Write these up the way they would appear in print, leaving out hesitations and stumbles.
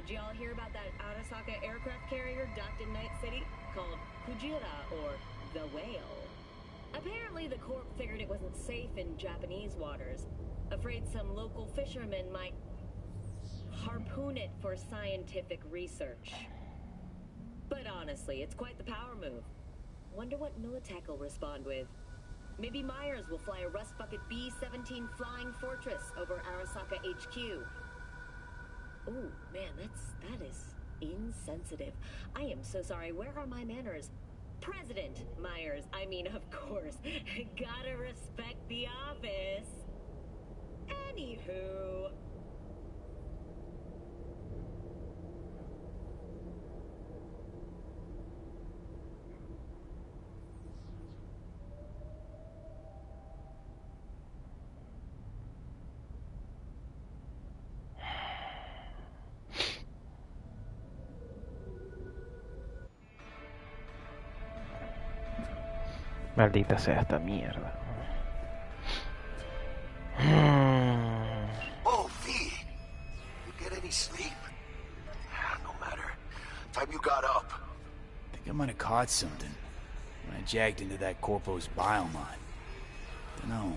did y'all hear about that Arasaka aircraft carrier docked in Night City? Called Kujira, or the Whale. Apparently the Corp figured it wasn't safe in Japanese waters. Afraid some local fishermen might harpoon it for scientific research. But honestly, it's quite the power move. Wonder what Militech will respond with. Maybe Myers will fly a Rust Bucket B-17 Flying Fortress over Arasaka HQ. Ooh, man, that is insensitive. I am so sorry. Where are my manners? President Myers, I mean, of course. Gotta respect the office. Anywho... Maldita sea esta mierda. Oh, V! You get any sleep? No matter. Time you got up. I think I might have caught something when I jagged into that Corpo's biomod. Dunno,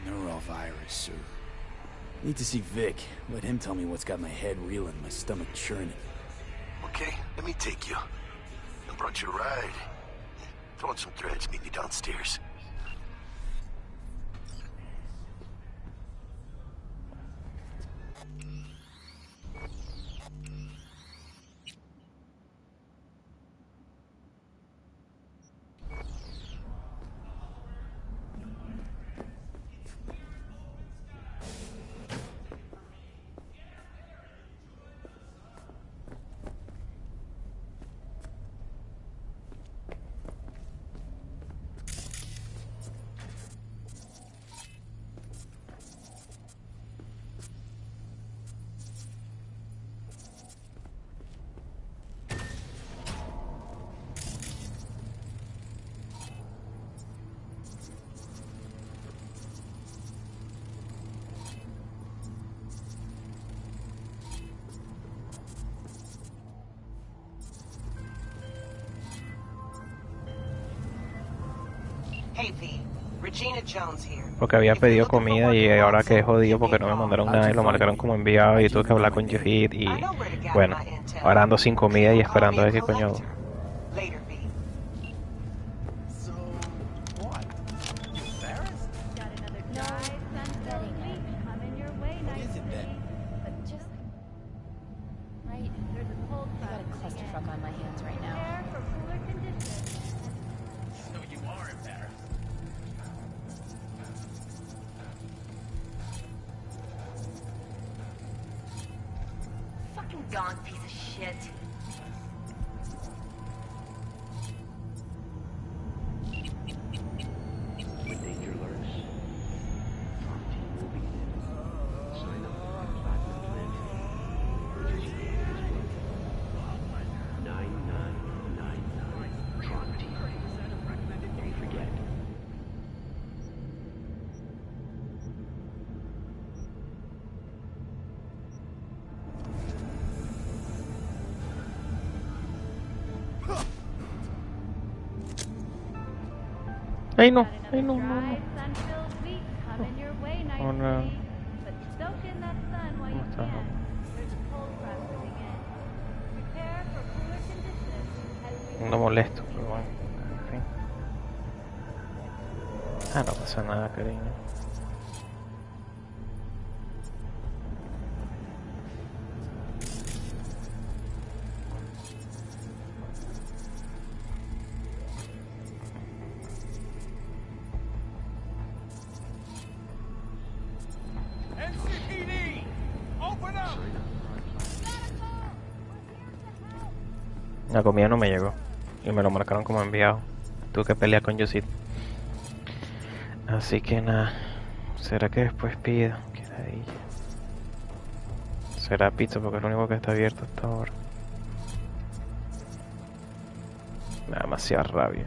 neurovirus or... Need to see Vic. Let him tell me what's got my head reeling, my stomach churning. Okay, let me take you. I brought you a ride. Throw in some threads, meet me downstairs. Porque había pedido comida y ahora quedé jodido porque no me mandaron nada y lo marcaron como enviado y tuve que hablar con Jehid y bueno, ahora ando sin comida y esperando a ver qué coño hago. Ay no, ay no, no, no. Oh, no. ¿Cómo está? No molesto, pero bueno, en fin. Ah, no pasa nada, cariño. La comida no me llegó y me lo marcaron como enviado. Tuve que pelear con Yosit. Así que nada, ¿será que después pido? Qué ladilla. Será pizza porque es lo único que está abierto hasta ahora. Me da demasiada rabia.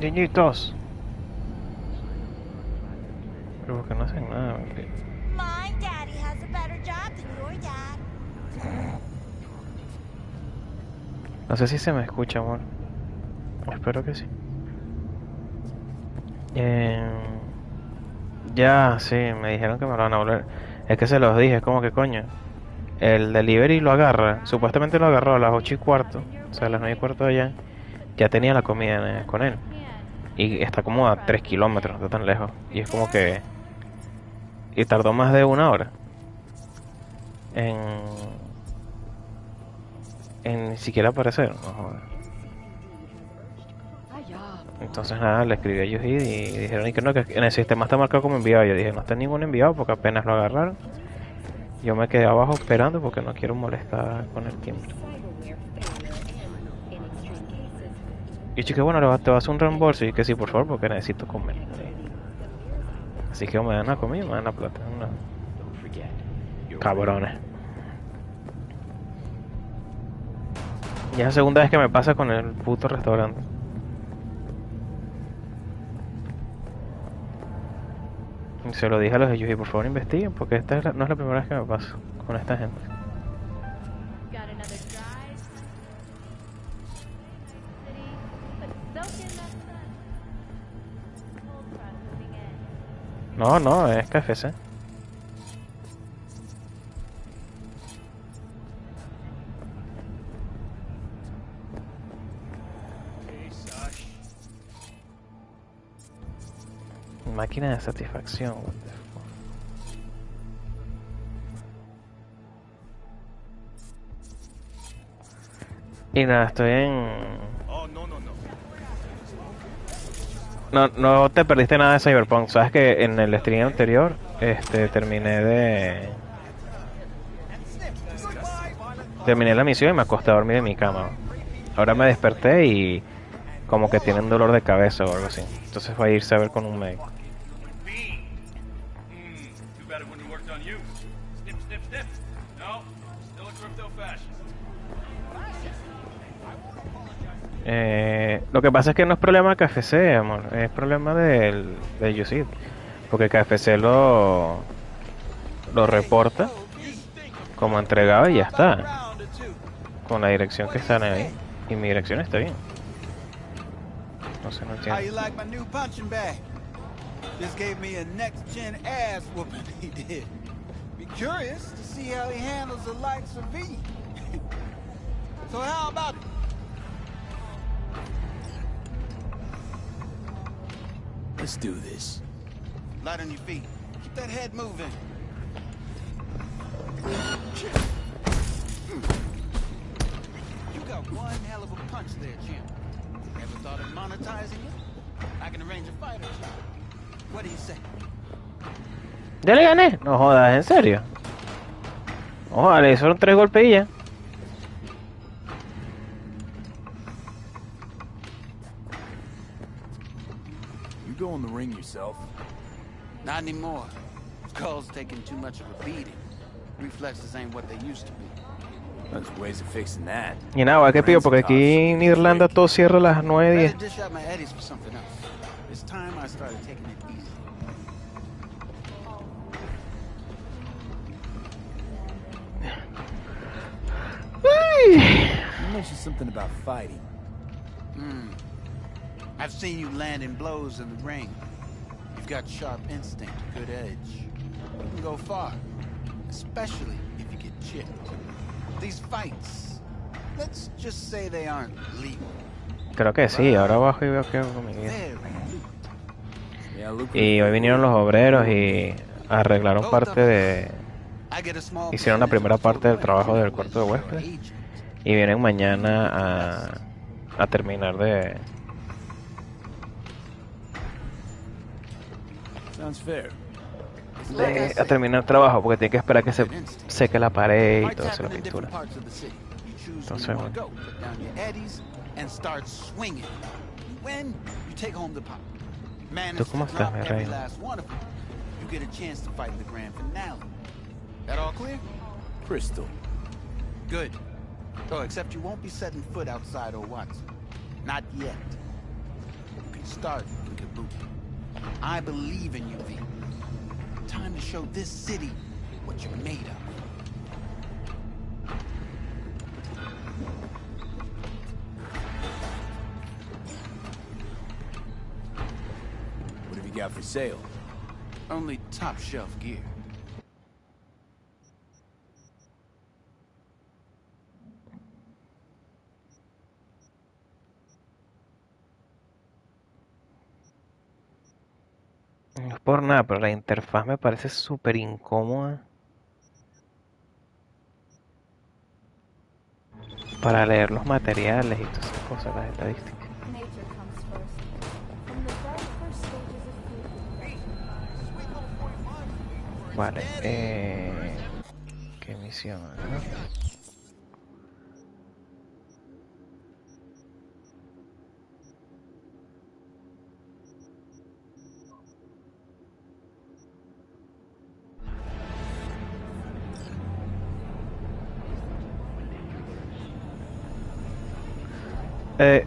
Niñitos. Pero porque no hacen nada, en fin. My daddy has a better job than your dad. No sé si se me escucha, amor. Espero que sí. Ya, sí, me dijeron que me lo van a volver. Es que se los dije, es como que coño. El delivery lo agarra, supuestamente lo agarró a las 8:15, o sea, a las 9:15 allá. Ya tenía la comida con él. Y está como a 3 kilómetros, no tan lejos. Y es como que... Y tardó más de 1 hora. En ni siquiera aparecer, no joder. Entonces nada, le escribí a Yuhid y dijeron y que no, que en el sistema está marcado como enviado. Yo dije, no está ningún enviado porque apenas lo agarraron. Yo me quedé abajo esperando porque no quiero molestar con el timbre. Y chique, bueno, te vas a hacer un reembolso y que sí, por favor, porque necesito comer. Así que o me dan la comida o me dan la plata. No. Cabrones. Ya es la segunda vez que me pasa con el puto restaurante. Y se lo dije a los de Yuji, por favor investiguen, porque esta no es la primera vez que me pasa con esta gente. No, no, es KFC. Máquina de satisfacción. What the fuck. Y nada, estoy en... No te perdiste nada de Cyberpunk. Sabes que en el stream anterior terminé la misión y me acosté a dormir en mi cama. Ahora me desperté y como que tienen dolor de cabeza o algo así. Entonces voy a irse a ver con un médico. Lo que pasa es que no es problema de KFC, amor, es problema de Yusid, porque KFC lo reporta como entregado y ya está, con la dirección que están ahí, y mi dirección está bien. Entonces no entiendo. Let's do this. Light on your feet. Keep that head moving. You got one hell of a punch there, champ. Ever thought of monetizing it? I can arrange a fight or two. What do you say? Ya le gané. No jodas, ¿en serio? Ojalá, le hicieron 3 golpes y ya. Go in the ring yourself. Not anymore. Skull's taking too much of a beating. Reflexes ain't what they used to be. There's ways of fixing that. Y nada, ¿qué pido? Porque aquí en Irlanda todo cierra a las 9:10. It's time I started taking it easy. You mentioned something about fighting. I've seen you landing blows in the ring. You've got sharp instinct, good edge. You can go far, especially if you get chipped. These fights, let's just say they aren't legal. Creo que sí, ahora bajo y veo que hago mi vida. Y hoy vinieron los obreros y arreglaron parte de... Hicieron la primera parte del trabajo del cuarto de huésped. Y vienen mañana a terminar de terminar el trabajo porque tiene que esperar que se seque la pared y todo eso, la pintura. Entonces, bueno. ¿Tú cómo estás, mi reina? Crystal. Good. Oh, except you won't be setting foot outside or once. Not yet. You can Start with the boot. I believe in you, V. Time to show this city what you're made of. What have you got for sale? Only top shelf gear. No es por nada, pero la interfaz me parece súper incómoda para leer los materiales y todas esas cosas, las estadísticas. Nature comes first. From the very first stages of food. Vale, ¿qué misión? ¿No?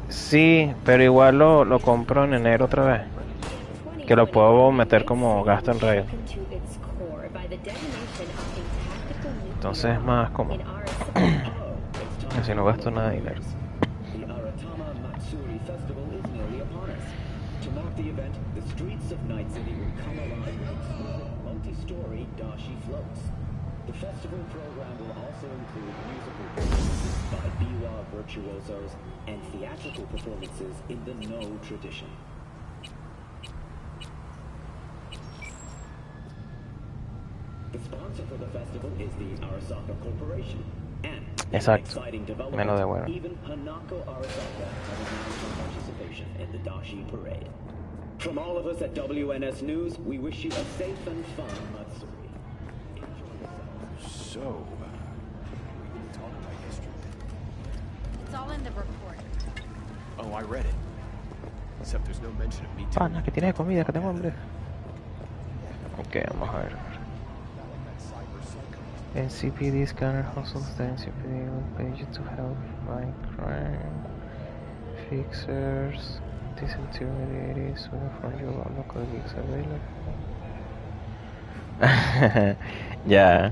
Sí, pero igual lo compro en enero otra vez. Que lo puedo meter como gasto en red. Entonces es más cómodo. Así no gasto nada de dinero. The festival program will also include musical performances by biwa virtuosos and theatrical performances in the No tradition. The sponsor for the festival is the Arasaka Corporation, and Exacto. exciting Me lo de bueno. development, even Hanako Arasaka has announced her participation in the Dashi Parade. From all of us at WNS News, we wish you a safe and fun Matsuri. So, talk about yesterday. It's all in the report. Oh, I read it. Except there's no mention of me too. Pana, que tiene comida, que tengo hambre. Ok, vamos a ver. NCPD scanner hustles the NCPD page to help fight crime. Fixers, disintermediaries, from your local gigs available. Ya.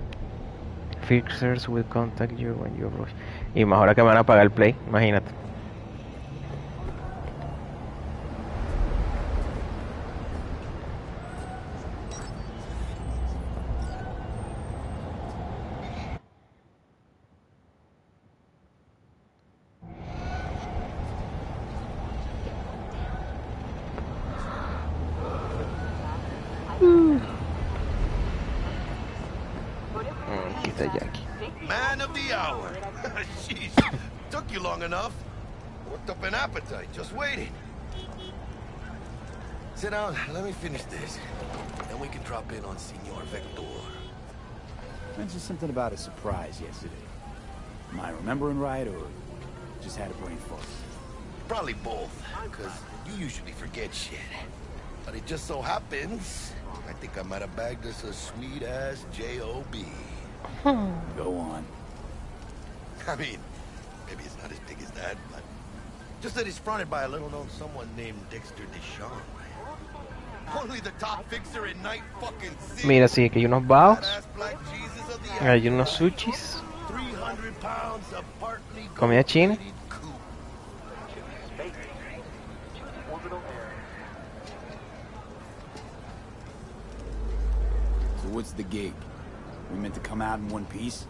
Fixers will contact you when you rush. Y más ahora que me van a pagar el play, imagínate. Aquí está Jackie. Man of the hour. Jeez, took you long enough. Worked up an appetite, just waiting. Sit down, let me finish this. Then we can drop in on Senor Vector. Mentioned something about a surprise yesterday. Am I remembering right, or just had a brain fart? Probably both, because you usually forget shit. But it just so happens, I think I might have bagged us a sweet-ass J.O.B. Go on. I mean, maybe it's not as big as that, but just that it's fronted by a little-known someone named Dexter Deshawn. Only the top fixer in night fucking city. Mira, sí, que hay unos baos, Badass black Jesus of the hay unos sushis, 300 pounds of partly comida china. gold-plated coupe. So what's the gig? We meant to come out in one piece?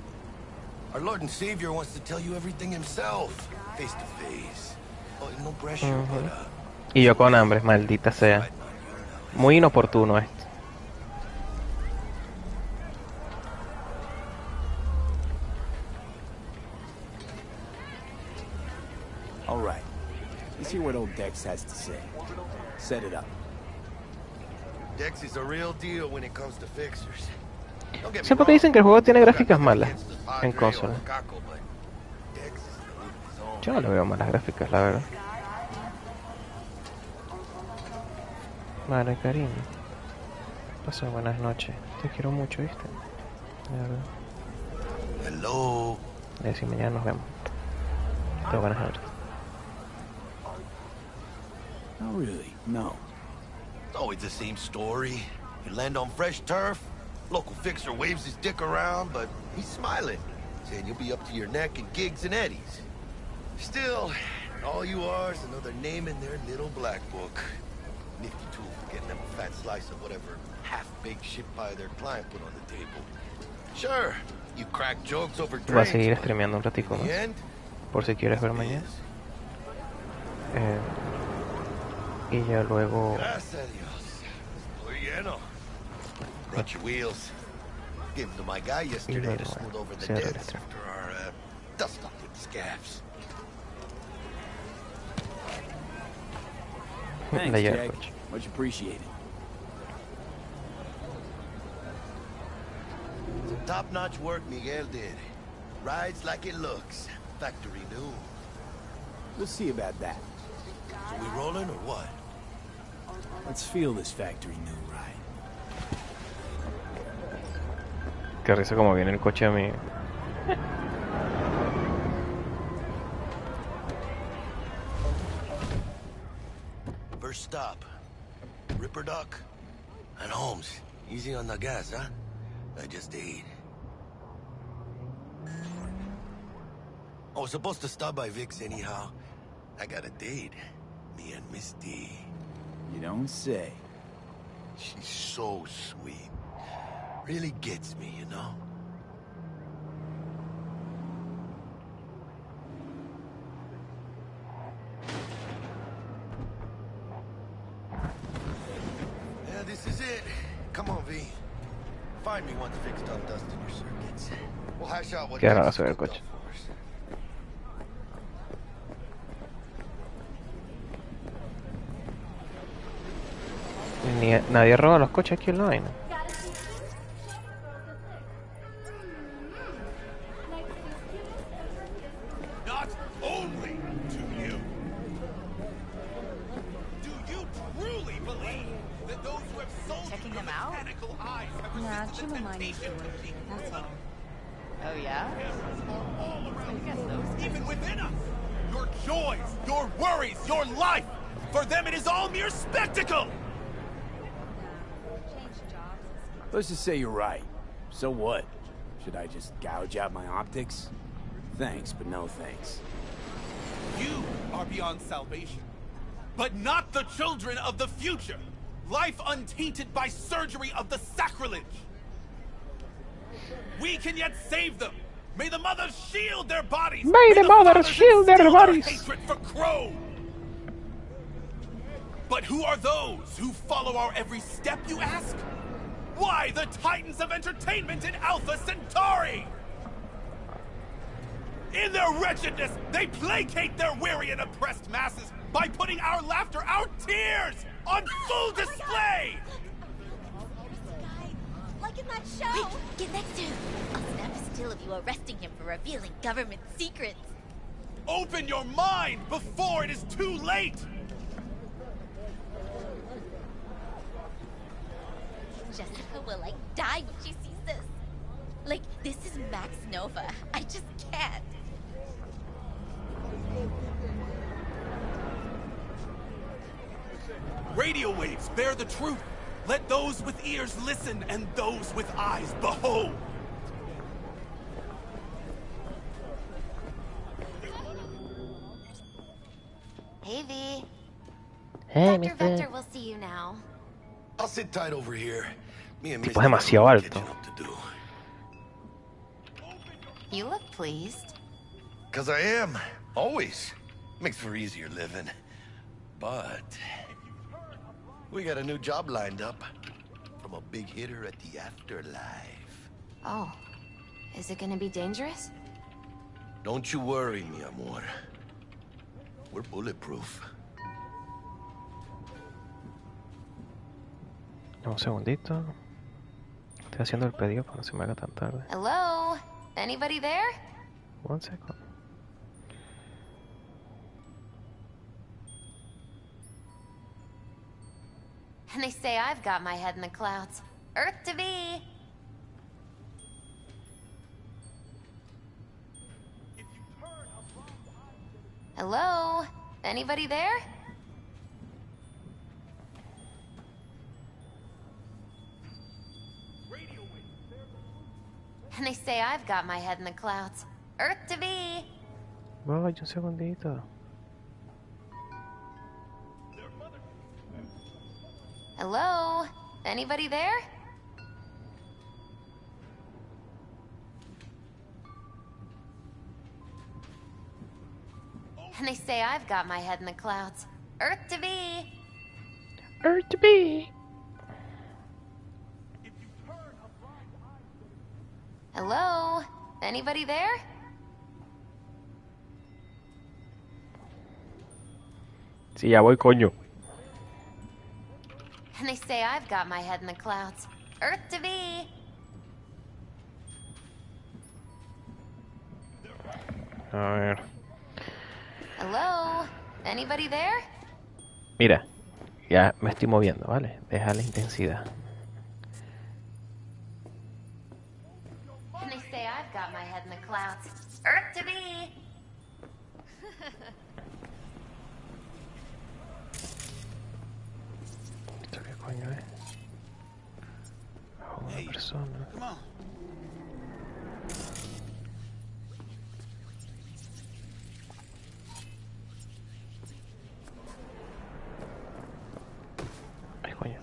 Our Lord and Savior wants to tell you everything himself, face to face. Oh, no pressure, but Y yo con hambre, maldita sea. Muy inoportuno esto. All right. Let's hear what old Dex has to say. Set it up. Dex is a real deal when it comes to fixers. Don't get me Sé por qué wrong, dicen que el juego tiene I've got gráficas nothing malas against the en Padre or consola. Caco, but Dex is in a league of his own. Yo no le veo malas gráficas, la verdad. Vale, cariño. Pasó, buenas noches. Te quiero mucho, ¿viste? De verdad. Hello. A ver si mañana nos vemos. Te buenas noches. Oh, really? No. It's always the same story. You land on fresh turf, local fixer waves his dick around, but he's smiling, saying you'll be up to your neck in gigs and eddies. Still, all you are is another name in their little black book. Nifty tool for getting them a fat slice of whatever half-baked shit pie their client put on the table. Sure, you crack jokes over Voy a drinks, seguir but streameando un ratico in más, the end, por si quieres ver mañana. Y ya luego... Gracias a Dios. Muy lleno. Brought your wheels. Gave them to my guy yesterday to smooth over the dents after our dust up with the scabs. Thanks, La Jack. llave, coche. Much appreciated. Some top-notch work Miguel did. Rides like it looks. Factory new. We'll see about that. So we rolling or what? Let's feel this factory new ride. Qué risa como viene el coche a mí. First stop. Ripperdock and Holmes. Easy on the gas, huh? I just ate. I was supposed to stop by Vic's anyhow. I got a date. Me and Misty. You don't say. She's so sweet. Really gets me, you know? Yeah, this is it. Come on, V. Find me once Vic's done dusting your circuits. We'll hash out what Qué raro Texas se ve el cooked coche. up for us. Nadie roba los coches aquí en la vaina. Not only do you truly believe that those who have sold Checking you them out? mechanical eyes have Nah, resisted the Chimamani temptation would. to keep That's all. Oh yeah? all I around guess you, those even within us. Your joys, your worries, your life. For them, it is all mere spectacle. Change jobs. Let's just say you're right. So what? Should I just gouge out my optics? Thanks, but no thanks. You are beyond salvation, but not the children of the future. Life untainted by surgery of the sacrilege. We can yet save them. May the mothers shield their bodies. May the mothers fathers shield their instill bodies. Hatred for Crow. But who are those who follow our every step, you ask? Why the titans of entertainment in Alpha Centauri? In their wretchedness, they placate their weary and oppressed masses by putting our laughter, our tears, on full display! Like in that show. Rick, get next to him. I'll snap a still of you arresting him for revealing government secrets. Open your mind before it is too late! Jessica will, like, die when she sees this. Like, this is Max Nova. I just can't. Radio waves bear the truth. Let those with ears listen and those with eyes behold. Hey, V. Hey, Dr. Mr. Vector will see you now. I'll sit tight over here. Me and Tipo es demasiado alto. catching up to do. You look pleased. Cause I am. Always. Makes for easier living. But we got a new job lined up from a big hitter at the afterlife. Oh. Is it gonna be dangerous? Don't you worry, mi amor. We're bulletproof. Un segundito. Estoy haciendo el pedido para que no se me haga tan tarde. Hello? Anybody there? One second. And they say I've got my head in the clouds. Earth to be. Hello? Anybody there? And they say I've got my head in the clouds. Earth to be. Vaya, un segundito. Hello? Anybody there? And they say I've got my head in the clouds. Earth to be. Earth to be. Hello? Anybody there? Sí, ya voy, coño. And they say I've got my head in the clouds. Earth to be. A ver. Hello? Anybody there? Mira, ya me estoy moviendo, ¿vale? Deja la intensidad. And they say I've got my head in the clouds. Earth to be. ¿Esto qué coño es? Una persona. Come on. Ay, coño.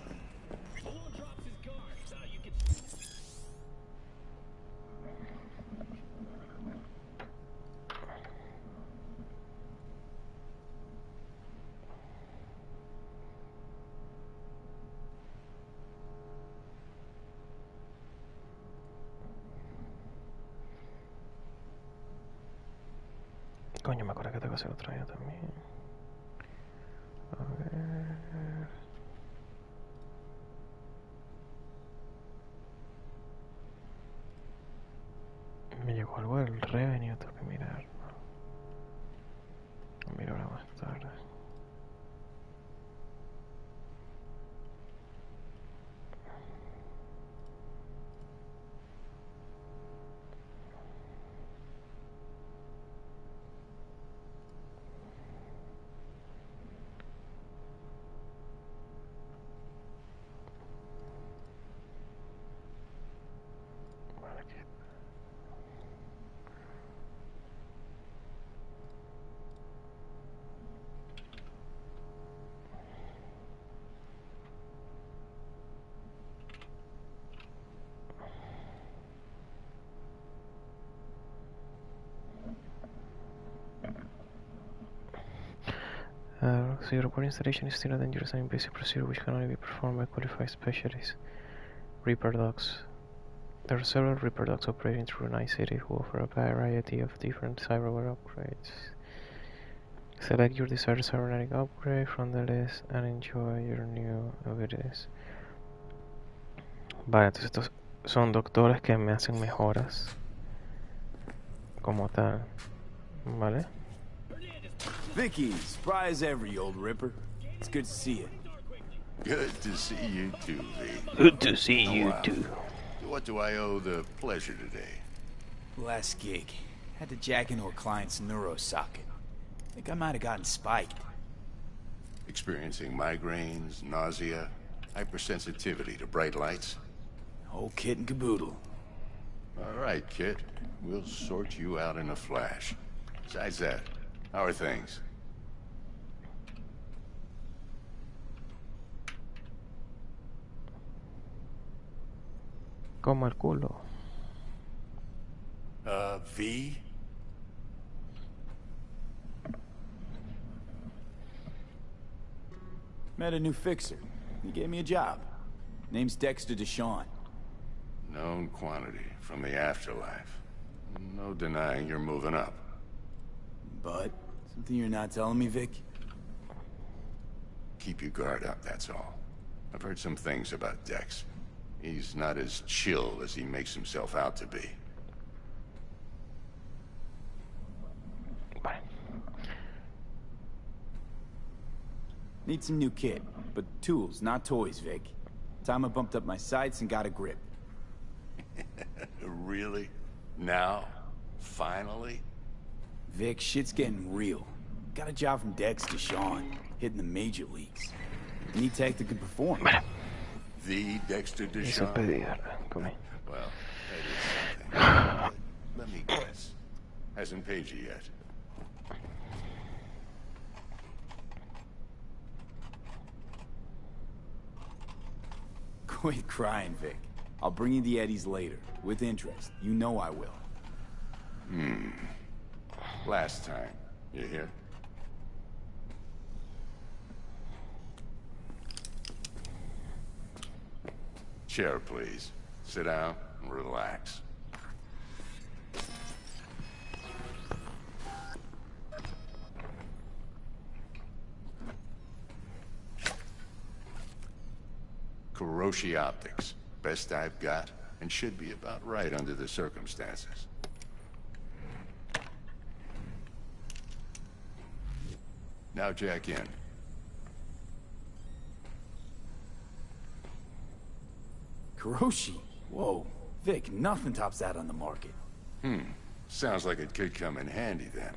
Coño, me acuerdo que tengo que hacer otra vez también. A ver. Me llegó algo del revenue, tengo que mirar. Lo miro ahora más tarde. Vale, aquí. So your report installation is still a dangerous and invasive procedure which can only be performed by qualified specialists. Reaper dogs. There are several Reaper dogs operating through Night City who offer a variety of different cyberware upgrades. Select your desired cybernetic upgrade from the list and enjoy your new abilities. Vale, entonces estos son doctores que me hacen mejoras como tal. Vale. Vicky, spry as ever, you old ripper. It's good to see you. Good to see you too, V. Good to see Oh, you wow. too. What do I owe the pleasure today? Last gig. Had to jack into a client's neuro socket. Think I might have gotten spiked. Experiencing migraines, nausea, hypersensitivity to bright lights? Whole kit and caboodle. All right, kid. We'll sort you out in a flash. Besides that, how are things? Como el culo. V? Met a new fixer. He gave me a job. Name's Dexter Deshawn. Known quantity from the afterlife. No denying you're moving up. But, something you're not telling me, Vic? Keep your guard up, that's all. I've heard some things about Dex. He's not as chill as he makes himself out to be. Vale. Need some new kit, but tools, not toys, Vic. Time I bumped up my sights and got a grip. Really? Now? Finally? Vic, shit's getting real. Got a job from Dex Deshawn, hitting the major leagues. Need tech that can perform. The Dexter Hice Deshawn? pedir. Comí. Well, that is something. Let me guess. Hasn't paid you yet. Quit crying, Vic. I'll bring you the Eddies later, with interest. You know I will. Last time. You hear? Chair, please. Sit down and relax. Kuroshi Optics. Best I've got, and should be about right under the circumstances. Now jack in. Kuroshi? Whoa. Vic, nothing tops that on the market. Sounds like it could come in handy then.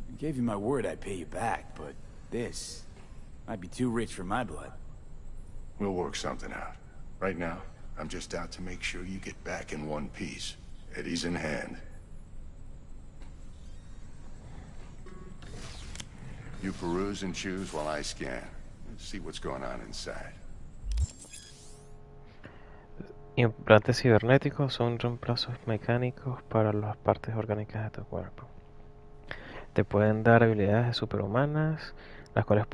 I gave you my word I'd pay you back, but this might be too rich for my blood. We'll work something out. Right now, I'm just out to make sure you get back in one piece. Eddie's in hand. You peruse and choose while I scan. Let's see what's going on inside. Implantes cibernéticos son reemplazos mecánicos para las partes orgánicas de tu cuerpo. Te pueden dar habilidades superhumanas, las cuales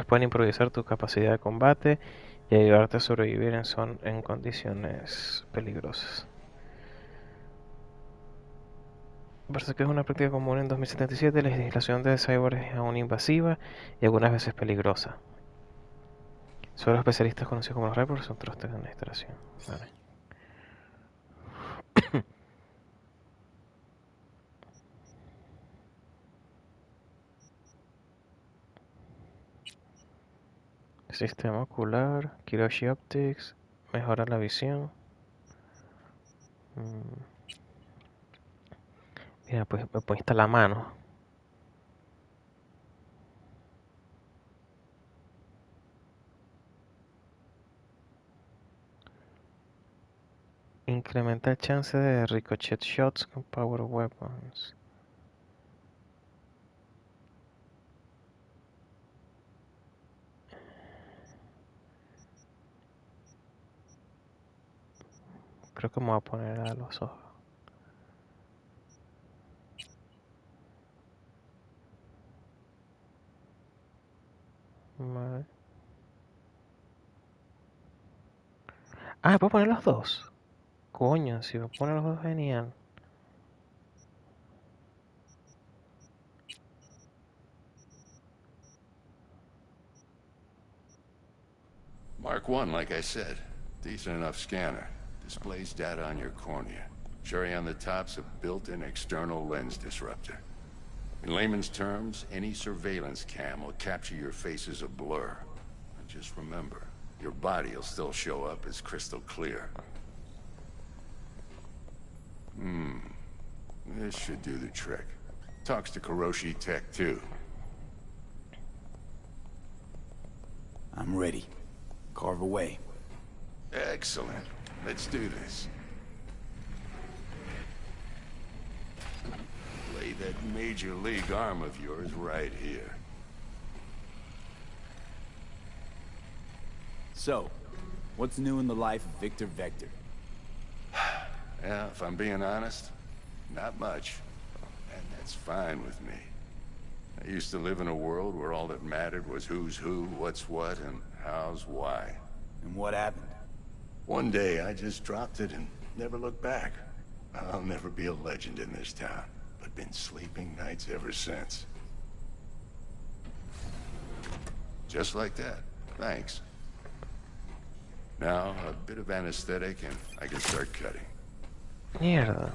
pueden improvisar tu capacidad de combate y ayudarte a sobrevivir en condiciones peligrosas. Parece que es una práctica común en 2077. La legislación de cyber es aún invasiva y algunas veces peligrosa. Solo los especialistas conocidos como los reports son trustes de administración. Vale. Sistema ocular, Kuroshi Optics, mejora la visión. Mira, pues me pusiste la mano. Incrementa el chance de ricochet shots con power weapons. Creo que me voy a poner a los ojos. Vale. Ah, ¿puedo poner los dos? Coño, si voy a poner los dos, genial. Mark 1, like I said. Decent enough scanner. Displays data on your cornea. Cherry on the top's a built-in external lens disruptor. In layman's terms, any surveillance cam will capture your face as a blur. And just remember, your body will still show up as crystal clear. This should do the trick. Talks to Kuroshi Tech, too. I'm ready. Carve away. Excellent. Let's do this. Lay that major league arm of yours right here. So, what's new in the life of Victor Vector? Yeah, if I'm being honest, not much. And that's fine with me. I used to live in a world where all that mattered was who's who, what's what, and how's why. And what happened? One day, I just dropped it and never looked back. I'll never be a legend in this town, but been sleeping nights ever since. Just like that. Thanks. Now, a bit of anesthetic and I can start cutting. Mierda.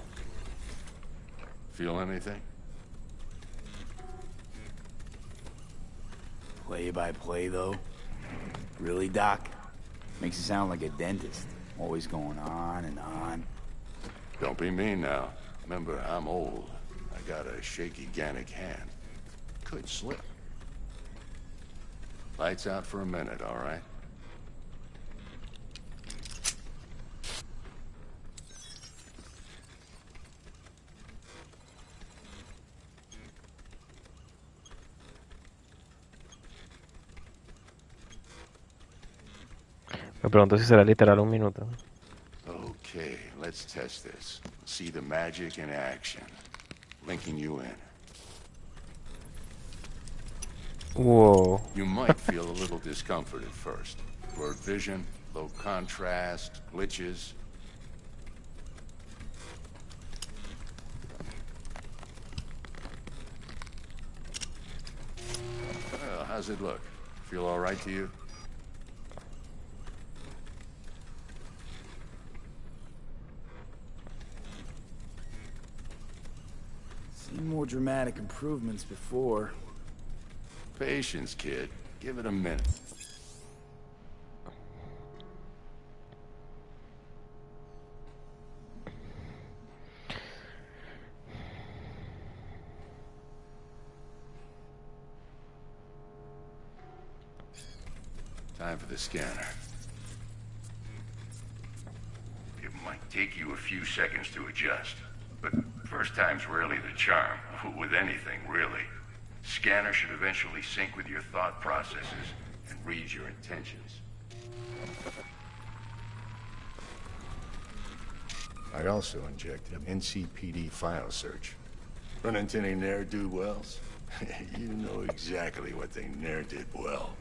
Feel anything? Play by play, though? Really, Doc? Makes you sound like a dentist. Always going on and on. Don't be mean now. Remember, I'm old. I got a shaky Gannic hand. Could slip. Lights out for a minute, all right? pregunto si será literal un minuto. Okay, let's test this. See the magic in action. Linking you in. Wow. You might feel a little discomfort at first. Blurred vision, low contrast, glitches. Well, how's it look? Feel all right to you? Seen more dramatic improvements before. Patience, kid. Give it a minute. Time for the scanner. It might take you a few seconds to adjust, but first time's rarely the charm, with anything, really. Scanner should eventually sync with your thought processes and read your intentions. I also injected an NCPD file search. Run into any ne'er-do-wells? You know exactly what they ne'er did well.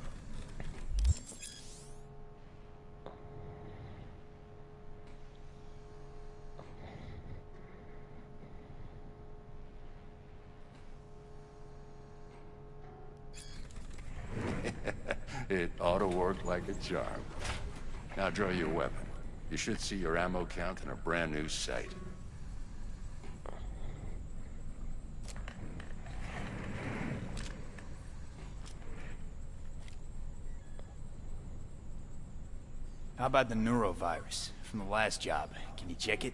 It ought to work like a charm. Now draw your weapon. You should see your ammo count in a brand new sight. How about the neurovirus from the last job? Can you check it?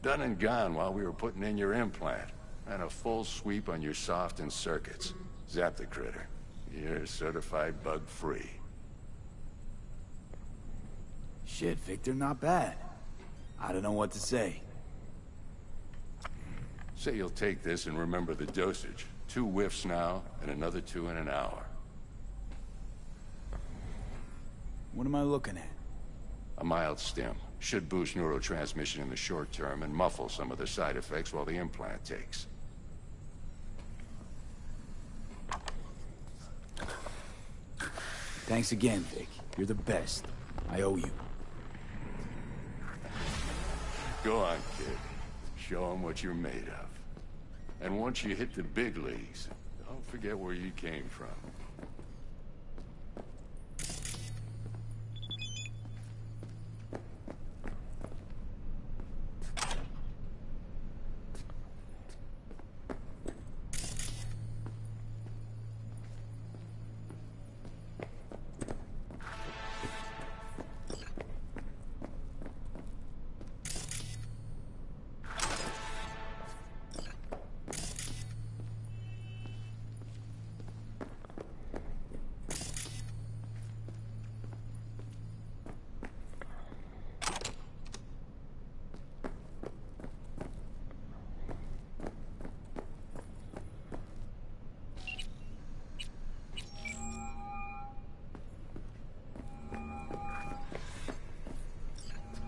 Done and gone while we were putting in your implant. And a full sweep on your soft and circuits. Zap the critter. You're certified bug-free. Shit, Victor, not bad. I don't know what to say. Say you'll take this and remember the dosage. 2 whiffs now, and another 2 in an hour. What am I looking at? A mild stim. Should boost neurotransmission in the short term and muffle some of the side effects while the implant takes. Thanks again, Vic. You're the best. I owe you. Go on, kid. Show them what you're made of. And once you hit the big leagues, don't forget where you came from.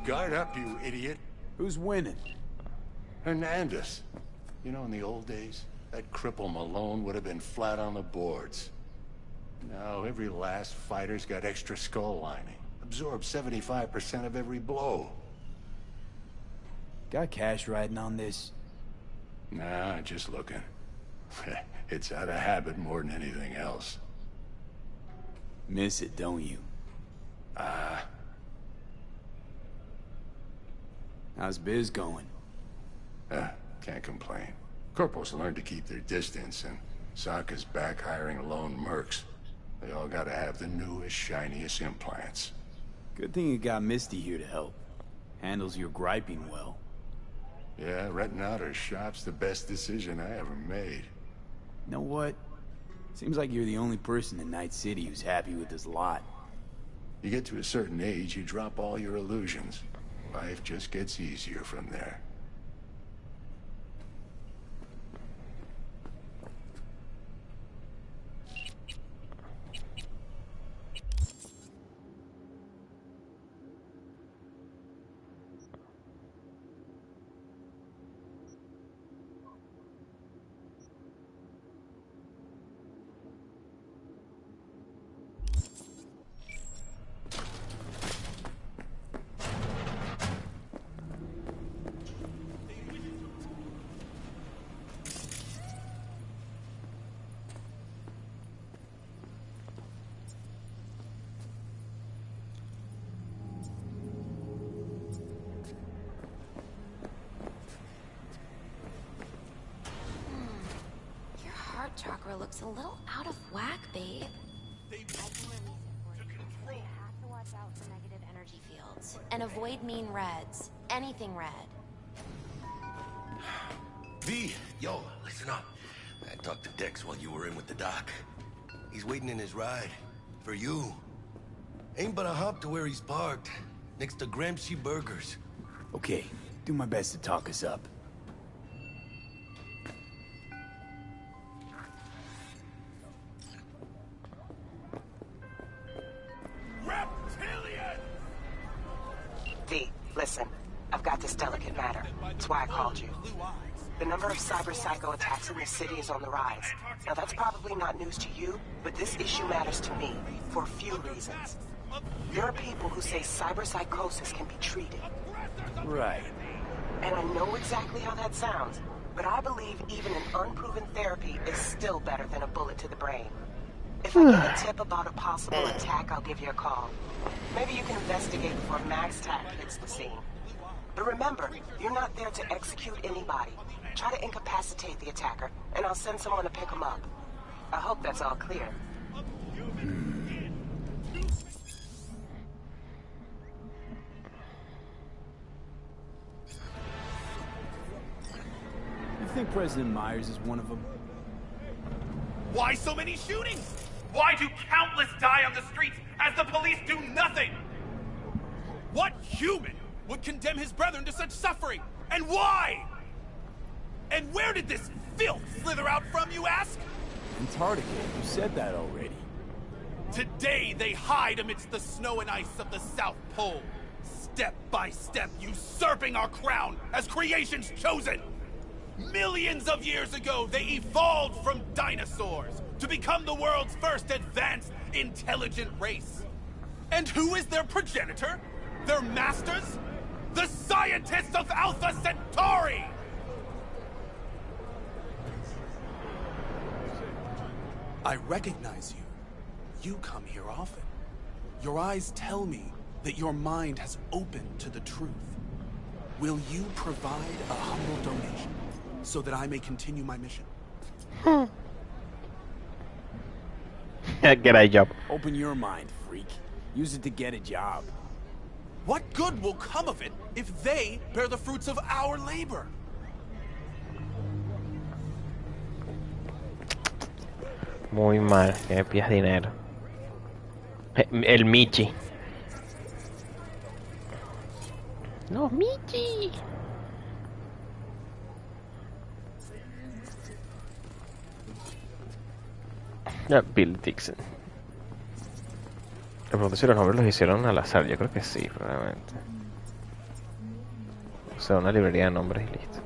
Guard up, you idiot. Who's winning? Hernandez. You know, in the old days, that cripple Malone would have been flat on the boards. Now, every last fighter's got extra skull lining. Absorbs 75% of every blow. Got cash riding on this? Nah, just looking. It's out of habit more than anything else. Miss it, don't you? How's biz going? Can't complain. Corporals learn to keep their distance, and Sokka's back hiring lone mercs. They all gotta have the newest, shiniest implants. Good thing you got Misty here to help. Handles your griping well. Yeah, renting out her shop's the best decision I ever made. You know what? Seems like you're the only person in Night City who's happy with this lot. You get to a certain age, you drop all your illusions. Life just gets easier from there. throat chakra looks a little out of whack, babe. I can release it for you. But you have to watch out for negative energy fields. And avoid mean reds. Anything red. V, yo, listen up. I talked to Dex while you were in with the doc. He's waiting in his ride. For you. Ain't but a hop to where he's parked. Next to Gramsci Burgers. Okay, do my best to talk us up. V, listen. I've got this delicate matter. That's why I called you. The number of cyber-psycho attacks in this city is on the rise. Now that's probably not news to you, but this issue matters to me for a few reasons. There are people who say cyberpsychosis can be treated. Right. And I know exactly how that sounds, but I believe even an unproven therapy is still better than a bullet to the brain. If I get a tip about a possible attack, I'll give you a call. Maybe you can investigate before Max Tack hits the scene. But remember, you're not there to execute anybody. Try to incapacitate the attacker, and I'll send someone to pick him up. I hope that's all clear. You think President Myers is one of them? Why so many shootings? Why do countless die on the streets as the police do nothing? What human would condemn his brethren to such suffering? And why? And where did this filth slither out from, you ask? Antarctica, you said that already. Today they hide amidst the snow and ice of the South Pole, step by step usurping our crown as creation's chosen. Millions of years ago, they evolved from dinosaurs to become the world's first advanced, intelligent race. And who is their progenitor? Their masters? The scientists of Alpha Centauri! I recognize you. You come here often. Your eyes tell me that your mind has opened to the truth. Will you provide a humble donation so that I may continue my mission? Get a job. Open your mind, freak. Use it to get a job. What good will come of it if they bear the fruits of our labor? Muy mal, que me pidas dinero. El Michi. No, Michi. Ya, Bill Dixon. Me pregunto si los nombres los hicieron al azar. Yo creo que sí, probablemente. O sea, una librería de nombres y listo.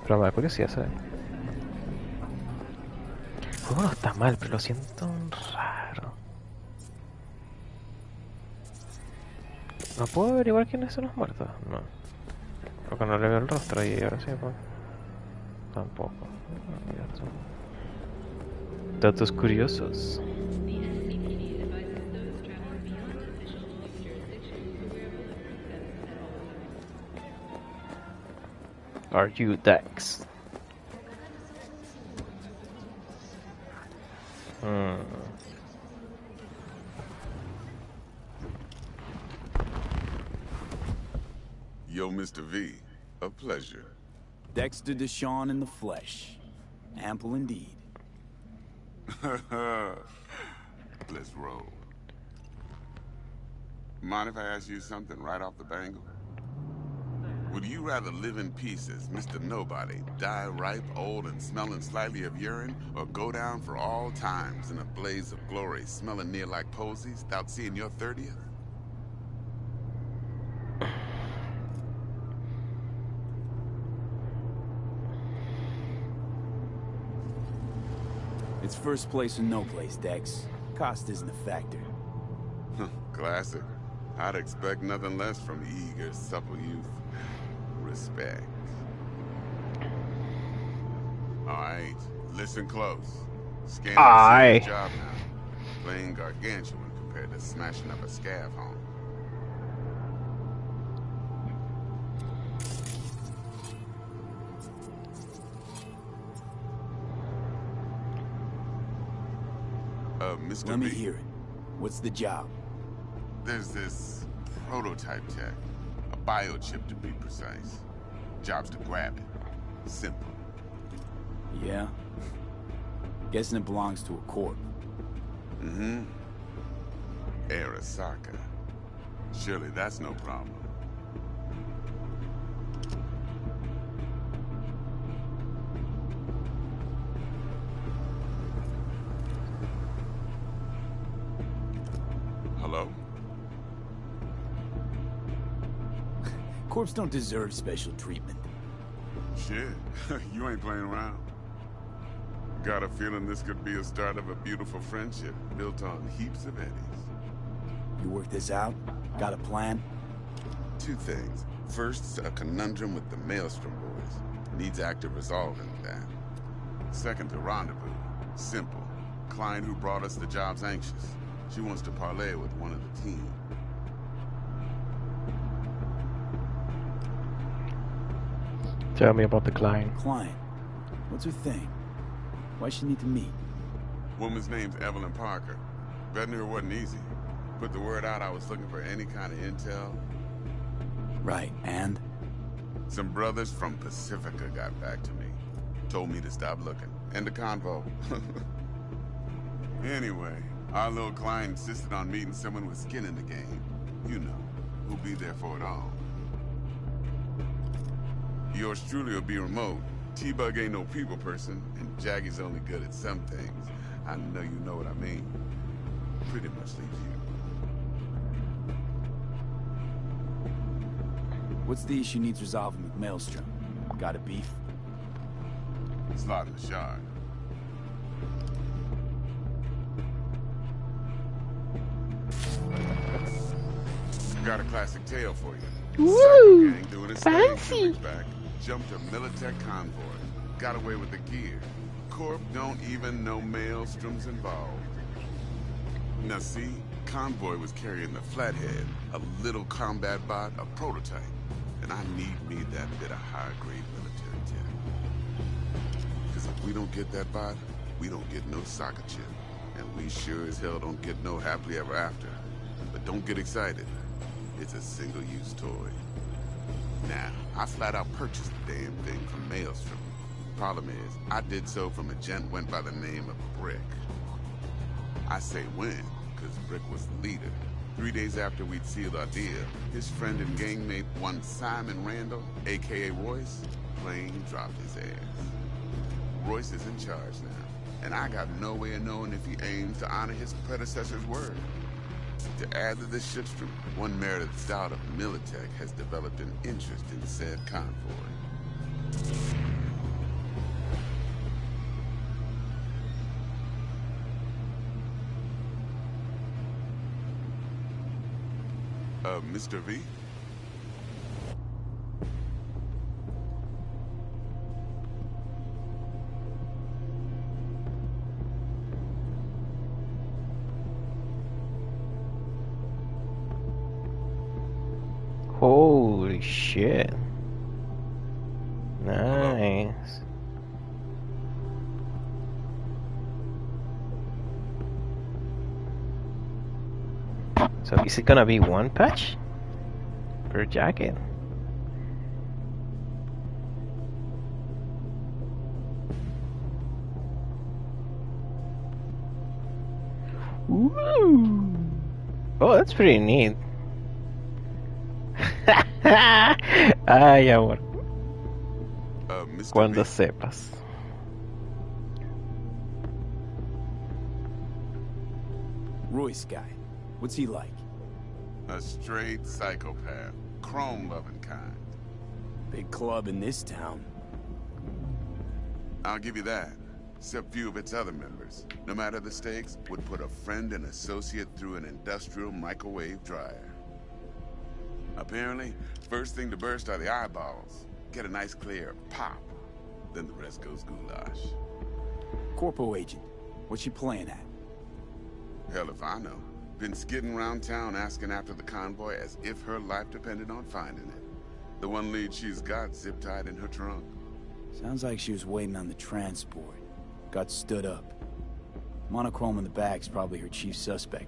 Pero después que sí, ya sabes. El juego no está mal, pero lo siento raro. ¿No puedo averiguar quiénes son los muertos? No. Porque no le veo el rostro y ahora sí, pues. Tampoco. Datos curiosos. Are you Dex? Yo, Mr. V, a pleasure. Dexter Deshawn in the flesh. Ample indeed. Let's roll. Mind if I ask you something right off the bangle? Would you rather live in peace as Mr. Nobody, die ripe, old, and smelling slightly of urine, or go down for all times in a blaze of glory, smelling near like posies, without seeing your 30th? It's first place or no place, Dex. Cost isn't a factor. Classic. I'd expect nothing less from eager, supple youth. Respect. Alright, listen close. Scanning a job now. Playing gargantuan compared to smashing up a scav home. Mr. Let me B, hear it. What's the job? there's this prototype tech. A biochip, to be precise. Job's to grab it. Simple. Yeah? Guessing it belongs to a corp. Mm-hmm. Arasaka. Surely that's no problem. Hello? Corps don't deserve special treatment. Shit, you ain't playing around. Got a feeling this could be a start of a beautiful friendship built on heaps of eddies. You work this out? Got a plan? Two things. First, a conundrum with the Maelstrom boys. Needs active resolving with that. Second, a rendezvous. Simple. Client who brought us the job's anxious. She wants to parlay with one of the team. Tell me about the client. Client? What's her thing? Why she need to meet? Woman's name's Evelyn Parker. Vetting her wasn't easy. Put the word out I was looking for any kind of intel. Right, and? Some brothers from Pacifica got back to me. Told me to stop looking. End of convo. Anyway, our little client insisted on meeting someone with skin in the game. You know, who'll be there for it all. Yours truly will be remote. T-Bug ain't no people person, and Jaggy's only good at some things. I know you know what I mean. Pretty much leaves you. What's the issue needs resolving with Maelstrom? Got a beef? Slot in the shard. Got a classic tale for you. Woo! Gang doing its Fancy. thing 2 weeks back. Jumped a Militech convoy. Got away with the gear. Corp don't even know Maelstrom's involved. Now see, convoy was carrying the Flathead, a little combat bot, a prototype. And I need me that bit of high-grade military tech. Because if we don't get that bot, we don't get no soccer chip. And we sure as hell don't get no happily ever after. But don't get excited. It's a single-use toy. Now, I flat out purchased the damn thing from Maelstrom. Problem is, I did so from a gent went by the name of Brick. I say when, because Brick was the leader. 3 days after we'd sealed our deal, his friend and gangmate, one Simon Randall, a.k.a. Royce, plain dropped his ass. Royce is in charge now, and I got no way of knowing if he aims to honor his predecessor's word. To add to this shitstorm, one Meredith Stout of Militech has developed an interest in said convoy. Mr. V? Holy shit. Nice. So is it gonna be one patch per jacket? Ooh. Oh, that's pretty neat. Ay, amor. Mr. Cuando V? sepas. Royce guy. What's he like? A straight psychopath. Chrome-loving kind. Big club in this town. I'll give you that. Except few of its other members, no matter the stakes, would put a friend and associate through an industrial microwave dryer. Apparently, first thing to burst are the eyeballs. Get a nice clear pop. Then the rest goes goulash. Corpo agent. What's she playing at? Hell if I know. Been skidding around town asking after the convoy as if her life depended on finding it. The one lead she's got zip-tied in her trunk. Sounds like she was waiting on the transport. Got stood up. Monochrome in the back's probably her chief suspect.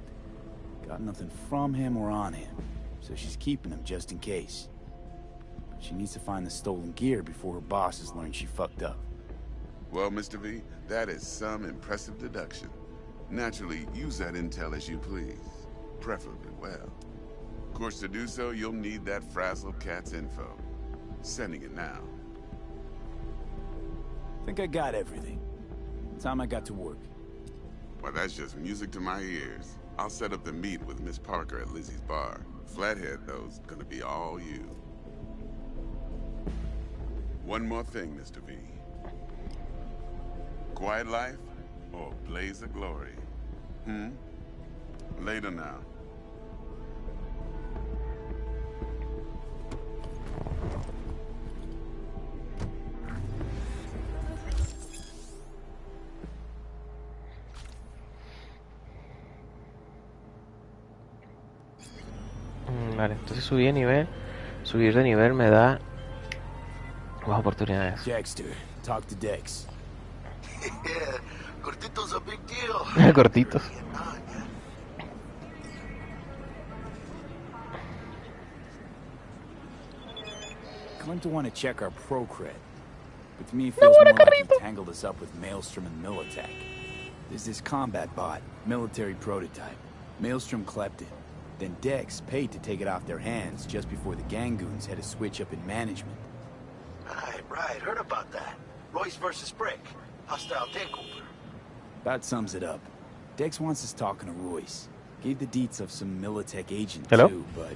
Got nothing from him or on him, so she's keeping him just in case. But she needs to find the stolen gear before her bosses learn she fucked up. Well, Mr. V, that is some impressive deduction. Naturally, use that intel as you please. Preferably well. Of course, to do so, you'll need that frazzled cat's info. Sending it now. Think I got everything. Time I got to work. Well, that's just music to my ears. I'll set up the meet with Miss Parker at Lizzie's bar. Flathead, though, is gonna be all you. One more thing, Mr. V. Quiet life or blaze of glory? Later now. Vale, entonces subí de nivel. Subir de nivel me da más oportunidades. Dexter, talk to Dex. Yeah, cortito's a big deal. Cortitos. Claimed to want to check our pro cred, but to me it feels more like he tangled us up with Maelstrom and Militech. There's this combat bot, military prototype. Maelstrom clept it. Then Dex paid to take it off their hands just before the Gangoons had a switch up in management. Right, heard about that. Royce versus Brick. Hostile takeover. About sums it up. Dex wants us talking to Royce. Gave the deets of some Militech agent Hello? too, but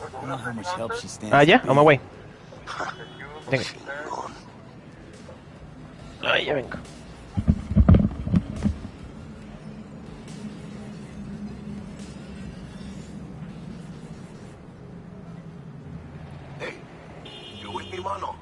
I don't know how much help she stands Yeah, to on my be. way. Venga. Ya vengo. Hey, you with me, mano?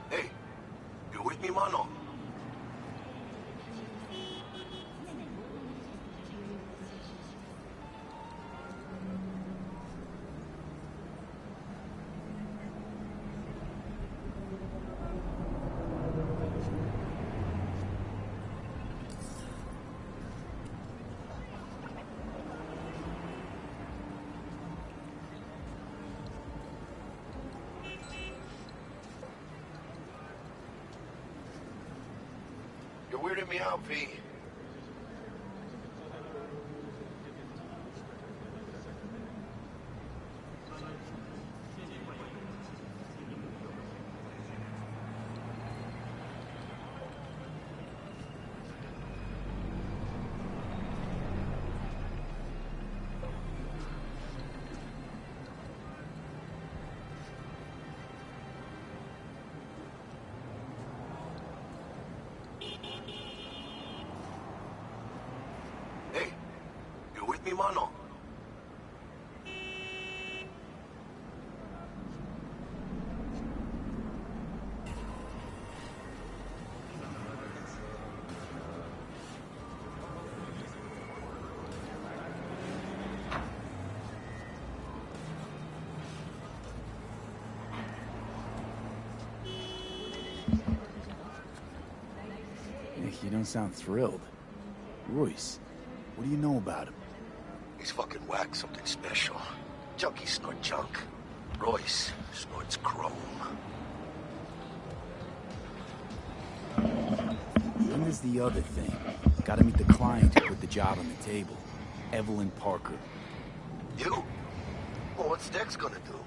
Hey, you with me, mano? You're weirding me out, V. Hey, you with me, mano? Nick, you don't sound thrilled. Royce, what do you know about him? He's fucking whack, something special. Junkies snort junk. Royce snorts chrome. And there's the other thing. Gotta meet the client who put the job on the table. Evelyn Parker. You? Well, what's Dex gonna do?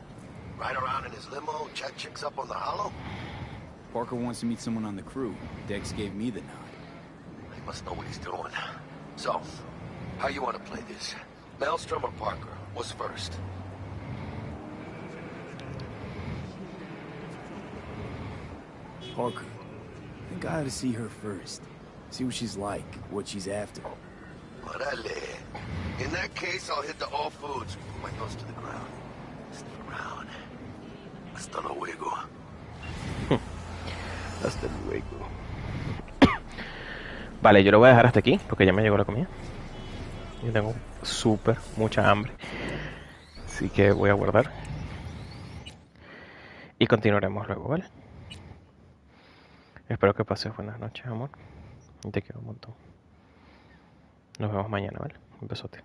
Ride around in his limo, chat chicks up on the hollow? Parker wants to meet someone on the crew. Dex gave me the nod. He must know what he's doing. So, how you want to play this? Maelstrom or Parker? What's first? Parker. I think I ought to see her first. See what she's like, what she's after. Orale. In that case, I'll hit the all foods. Put my nose to the ground. Stick around. Hasta luego. Hasta luego. Vale, yo lo voy a dejar hasta aquí porque ya me llegó la comida. Yo tengo súper mucha hambre. Así que voy a guardar. Y continuaremos luego, ¿vale? Espero que pases buenas noches, amor. Y te quiero un montón. Nos vemos mañana, ¿vale? Un besote.